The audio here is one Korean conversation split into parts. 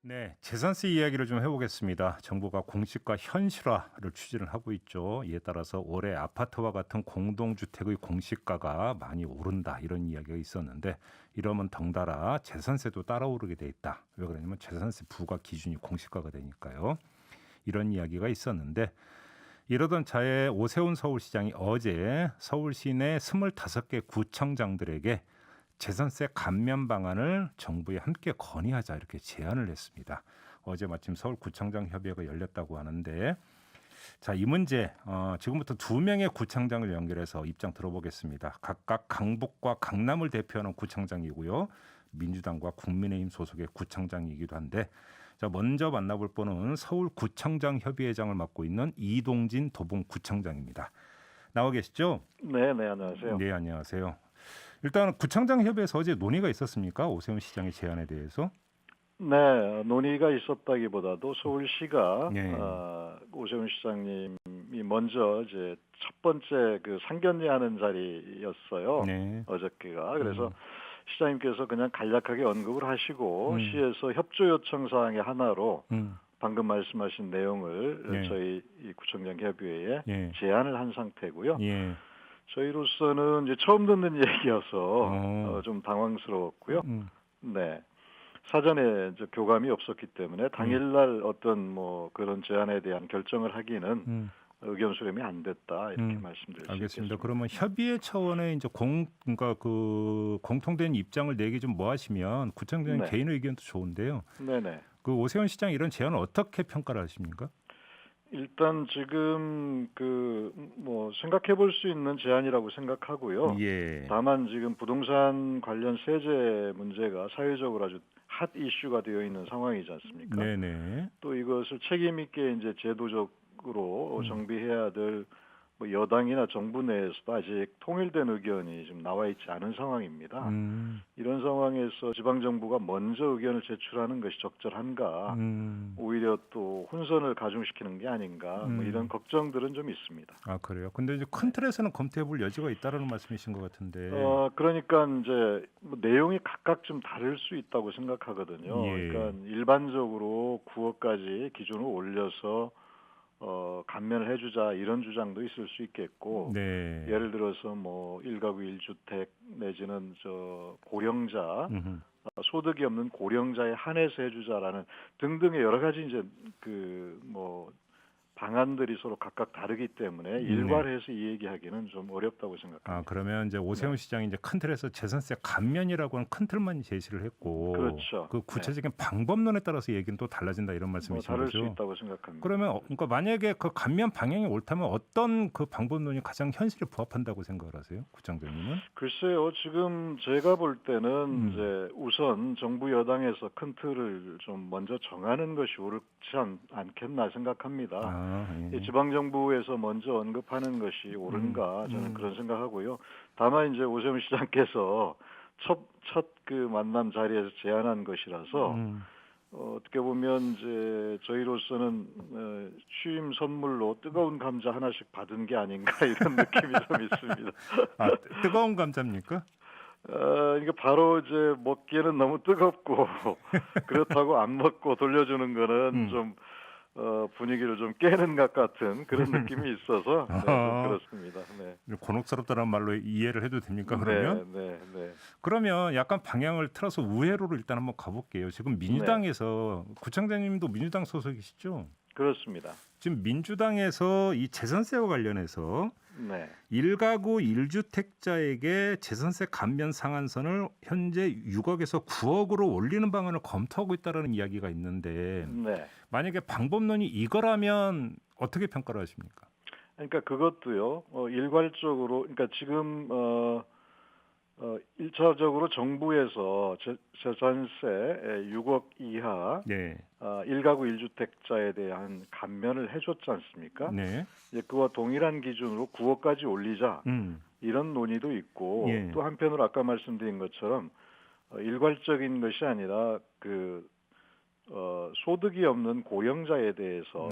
네, 재산세 이야기를 좀 해보겠습니다. 정부가 공시가 현실화를 추진을 하고 있죠. 이에 따라서 올해 아파트와 같은 공동주택의 공시가가 많이 오른다 이런 이야기가 있었는데 이러면 덩달아 재산세도 따라오르게 돼 있다. 왜 그러냐면 재산세 부과 기준이 공시가가 되니까요. 이런 이야기가 있었는데 이러던 차에 오세훈 서울시장이 어제 서울시 내 25개 구청장들에게 재산세 감면 방안을 정부에 함께 건의하자 이렇게 제안을 했습니다. 어제 마침 서울구청장 협의회가 열렸다고 하는데 자, 이 문제 지금부터 두 명의 구청장을 연결해서 입장 들어보겠습니다. 각각 강북과 강남을 대표하는 구청장이고요. 민주당과 국민의힘 소속의 구청장이기도 한데 자, 먼저 만나볼 분은 서울구청장 협의회장을 맡고 있는 이동진 도봉구청장입니다. 나와 계시죠? 네, 네, 안녕하세요. 네, 안녕하세요. 일단 구청장 협의회에서 어제 논의가 있었습니까? 오세훈 시장의 제안에 대해서? 네, 논의가 있었다기보다도 서울시가 네. 오세훈 시장님이 먼저 이제 첫 번째 그 상견례하는 자리였어요. 네. 어저께가. 그래서 시장님께서 그냥 간략하게 언급을 하시고 음. 시에서 협조 요청 사항의 하나로 음. 방금 말씀하신 내용을 네. 저희 이 구청장 협의회에 예. 제안을 한 상태고요. 예. 저희로서는 이제 처음 듣는 얘기여서 어. 좀 당황스러웠고요. 음. 네. 사전에 이제 교감이 없었기 때문에 당일날 어떤 뭐 그런 제안에 대한 결정을 하기는 음. 의견 수렴이 안 됐다 이렇게 말씀드릴 수 알겠습니다. 있겠습니다. 그러면 협의회 차원의 이제 그러니까 그 공통된 입장을 내기 좀 뭐 하시면 구청장 네. 개인 의견도 좋은데요. 네네. 그 오세훈 시장 이런 제안을 어떻게 평가를 하십니까? 일단 지금 그 뭐 생각해 볼 수 있는 제안이라고 생각하고요. 예. 다만 지금 부동산 관련 세제 문제가 사회적으로 아주 핫 이슈가 되어 있는 상황이지 않습니까? 네네. 또 이것을 책임 있게 이제 제도적으로 정비해야 될 뭐 여당이나 정부 내에서도 아직 통일된 의견이 지금 나와 있지 않은 상황입니다. 음. 이런 상황에서 지방 정부가 먼저 의견을 제출하는 것이 적절한가? 오히려 또 혼선을 가중시키는 게 아닌가? 뭐 이런 걱정들은 좀 있습니다. 아, 그래요. 근데 이제 큰 틀에서는 검토해 볼 여지가 있다라는 말씀이신 것 같은데. 그러니까 이제 뭐 내용이 각각 좀 다를 수 있다고 생각하거든요. 예. 그러니까 일반적으로 9억까지 기준을 올려서 감면을 해주자 이런 주장도 있을 수 있겠고, 네. 예를 들어서 뭐 1가구 1주택 내지는 저 고령자 소득이 없는 고령자에 한해서 해주자라는 등등의 여러 가지 이제 그 뭐 방안들이 서로 각각 다르기 때문에 일괄해서 이 얘기하기는 좀 어렵다고 생각합니다. 아, 그러면 이제 오세훈 시장이 이제 큰 틀에서 재산세 감면이라고 하는 큰 틀만 제시를 했고 그렇죠. 그 구체적인 방법론에 따라서 얘기는 또 달라진다 이런 뭐 말씀이신 다를 수 거죠. 있다고 생각합니다. 그러면 그러니까 만약에 그 감면 방향이 옳다면 어떤 그 방법론이 가장 현실에 부합한다고 생각을 하세요, 구청장님은? 글쎄요, 지금 제가 볼 때는 이제 우선 정부 여당에서 큰 틀을 좀 먼저 정하는 것이 옳지 않겠나 생각합니다. 아, 예. 지방 정부에서 먼저 언급하는 것이 옳은가 저는 그런 생각하고요. 다만 이제 오세훈 시장께서 첫 그 만남 자리에서 제안한 것이라서 어떻게 보면 이제 저희로서는 취임 선물로 뜨거운 감자 하나씩 받은 게 아닌가 이런 느낌이 좀 있습니다. 아, 뜨거운 감자입니까? 이게 바로 이제 먹기에는 너무 뜨겁고 그렇다고 안 먹고 돌려주는 거는 좀 분위기를 좀 깨는 것 같은 그런 느낌이 있어서 네, 좀 그렇습니다. 네. 곤혹스럽다는 말로 이해를 해도 됩니까, 네, 그러면? 네, 네. 그러면 약간 방향을 틀어서 우회로를 일단 한번 가볼게요. 지금 민주당에서 구청장님도 민주당 소속이시죠? 그렇습니다. 지금 민주당에서 이 재산세와 관련해서 네. 1가구 1주택자에게 재산세 감면 상한선을 현재 6억에서 9억으로 올리는 방안을 검토하고 있다는 이야기가 있는데 네. 만약에 방법론이 이거라면 어떻게 평가를 하십니까? 그러니까 그것도요. 일괄적으로 그러니까 지금 1차적으로 정부에서 재산세 6억 이하 네. 1가구 1주택자에 대한 감면을 해줬지 않습니까? 네. 이제 그와 동일한 기준으로 9억까지 올리자 이런 논의도 있고 예. 또 한편으로 아까 말씀드린 것처럼 일괄적인 것이 아니라 그 소득이 없는 고령자에 대해서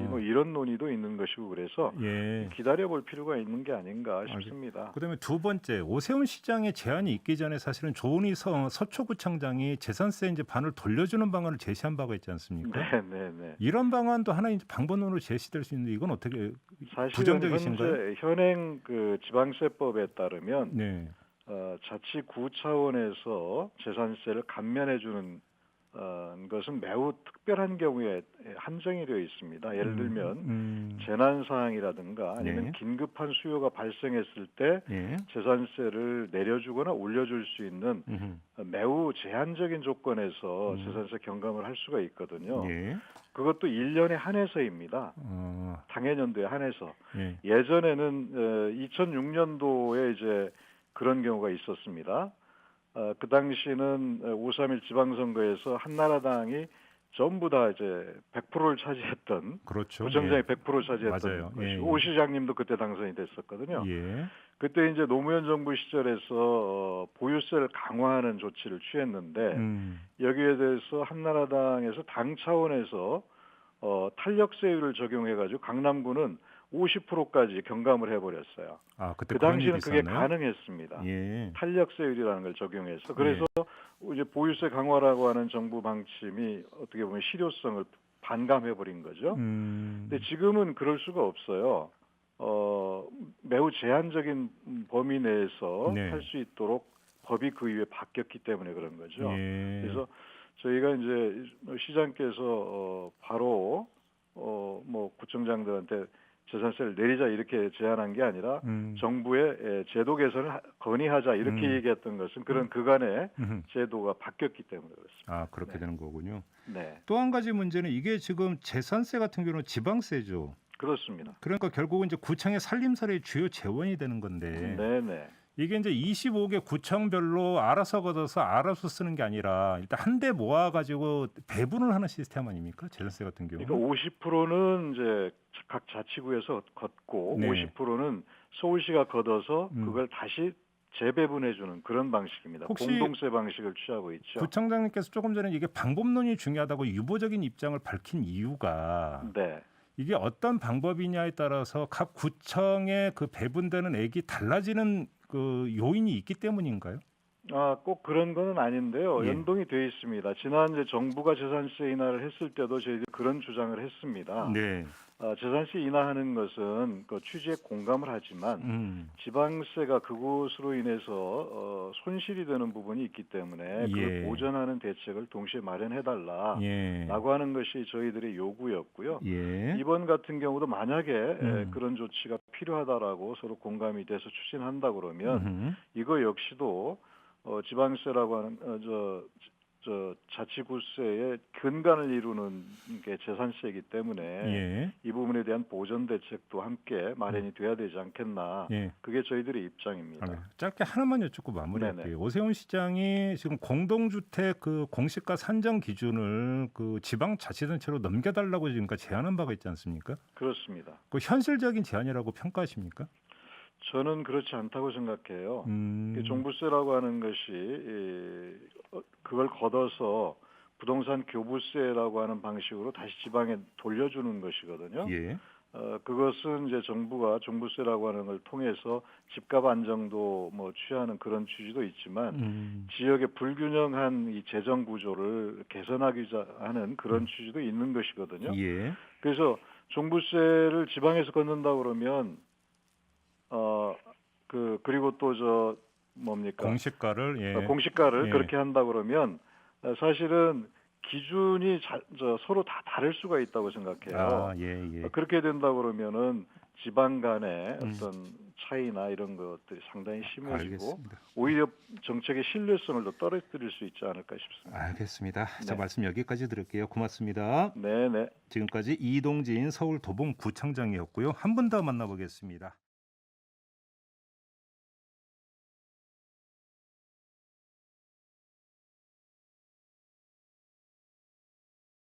뭐 이런 논의도 있는 것이고 그래서 예. 기다려볼 필요가 있는 게 아닌가 싶습니다. 그다음에 두 번째 오세훈 시장의 제안이 있기 전에 사실은 조은희 서초구청장이 재산세 이제 반을 돌려주는 방안을 제시한 바가 있지 않습니까? 네. 이런 방안도 하나의 이제 방법론으로 제시될 수 있는데 이건 어떻게 사실은 부정적이신가요? 현재 현행 그 지방세법에 따르면 네. 자치구 차원에서 재산세를 감면해주는 것은 매우 특별한 경우에 한정이 되어 있습니다. 예를 들면 재난 사항이라든가 아니면 네. 긴급한 수요가 발생했을 때 예. 재산세를 내려주거나 올려줄 수 있는 매우 제한적인 조건에서 재산세 경감을 할 수가 있거든요. 예. 그것도 1년에 한해서입니다. 당해년도에 한해서. 예. 예전에는 2006년도에 이제 그런 경우가 있었습니다. 그 당시는 5.3일 지방선거에서 한나라당이 전부 다 이제 100%를 차지했던 그렇죠. 구청장이 예. 100% 차지했던 맞아요. 것이 예. 오 시장님도 그때 당선이 됐었거든요. 예. 그때 이제 노무현 정부 시절에서 보유세를 강화하는 조치를 취했는데 여기에 대해서 한나라당에서 당 차원에서 탄력세율을 적용해가지고 강남구는 50%까지 경감을 해버렸어요. 아, 그때 그 그런 일이 당시는 그게 있었나요? 가능했습니다. 예. 탄력세율이라는 걸 적용해서 그래서 이제 보유세 강화라고 하는 정부 방침이 어떻게 보면 실효성을 반감해버린 거죠. 근데 지금은 그럴 수가 없어요. 매우 제한적인 범위 내에서 네. 할 수 있도록 법이 그 이후에 바뀌었기 때문에 그런 거죠. 예. 그래서 저희가 이제 시장께서 바로 뭐 구청장들한테 재산세를 내리자 이렇게 제안한 게 아니라 정부의 제도 개선을 건의하자 이렇게 얘기했던 것은 그런 그간의 제도가 바뀌었기 때문에 그렇습니다. 아, 그렇게 되는 거군요. 네, 또 한 가지 문제는 이게 지금 재산세 같은 경우는 지방세죠. 그렇습니다. 그러니까 결국은 이제 구청의 살림살이의 주요 재원이 되는 건데 네. 이게 이제 25개 구청별로 알아서 걷어서 알아서 쓰는 게 아니라 일단 한데 모아가지고 배분을 하는 시스템 아닙니까? 재산세 같은 경우. 그러니까 50%는 이제 각 자치구에서 걷고 네. 50%는 서울시가 걷어서 그걸 다시 재배분해주는 그런 방식입니다. 혹시 공동세 방식을 취하고 있죠. 구청장님께서 조금 전에 이게 방법론이 중요하다고 유보적인 입장을 밝힌 이유가 네. 이게 어떤 방법이냐에 따라서 각 구청의 그 배분되는 액이 달라지는 그 요인이 있기 때문인가요? 꼭 그런 건 아닌데요. 예. 연동이 되어 있습니다. 지난 이제 정부가 재산세 인하를 했을 때도 저희들이 그런 주장을 했습니다. 네. 재산세 인하하는 것은 그 취지에 공감을 하지만 지방세가 그것으로 인해서 손실이 되는 부분이 있기 때문에 그걸 보전하는 대책을 동시에 마련해달라라고 하는 것이 저희들의 요구였고요. 이번 같은 경우도 만약에 그런 조치가 필요하다라고 서로 공감이 돼서 추진한다 그러면 이거 역시도 지방세라고 하는 자치구세의 근간을 이루는 게 재산세이기 때문에 이 부분에 대한 보전 대책도 함께 마련이 돼야 되지 않겠나. 그게 저희들의 입장입니다. 짧게 하나만 여쭙고 마무리할게요. 오세훈 시장이 지금 공동주택 그 공시가 산정 기준을 그 지방자치단체로 넘겨달라고 지금까지 제안한 바가 있지 않습니까? 그렇습니다. 그 현실적인 제안이라고 평가하십니까? 저는 그렇지 않다고 생각해요. 종부세라고 하는 것이 그걸 걷어서 부동산 교부세라고 하는 방식으로 다시 지방에 돌려주는 것이거든요. 그것은 이제 정부가 종부세라고 하는 걸 통해서 집값 안정도 뭐 취하는 그런 취지도 있지만 지역의 불균형한 이 재정 구조를 개선하고자 하는 그런 취지도 있는 것이거든요. 그래서 종부세를 지방에서 걷는다 그러면 그리고 또 공시가를 그렇게 한다 그러면 사실은 기준이 서로 다 다를 수가 있다고 생각해요. 그렇게 된다 그러면은 지방 간의 어떤 차이나 이런 것들이 상당히 심해지고 오히려 정책의 신뢰성을 더 떨어뜨릴 수 있지 않을까 싶습니다. 알겠습니다. 자, 말씀 여기까지 드릴게요. 고맙습니다. 네. 지금까지 이동진 서울 도봉구청장이었고요. 한 분 더 만나보겠습니다.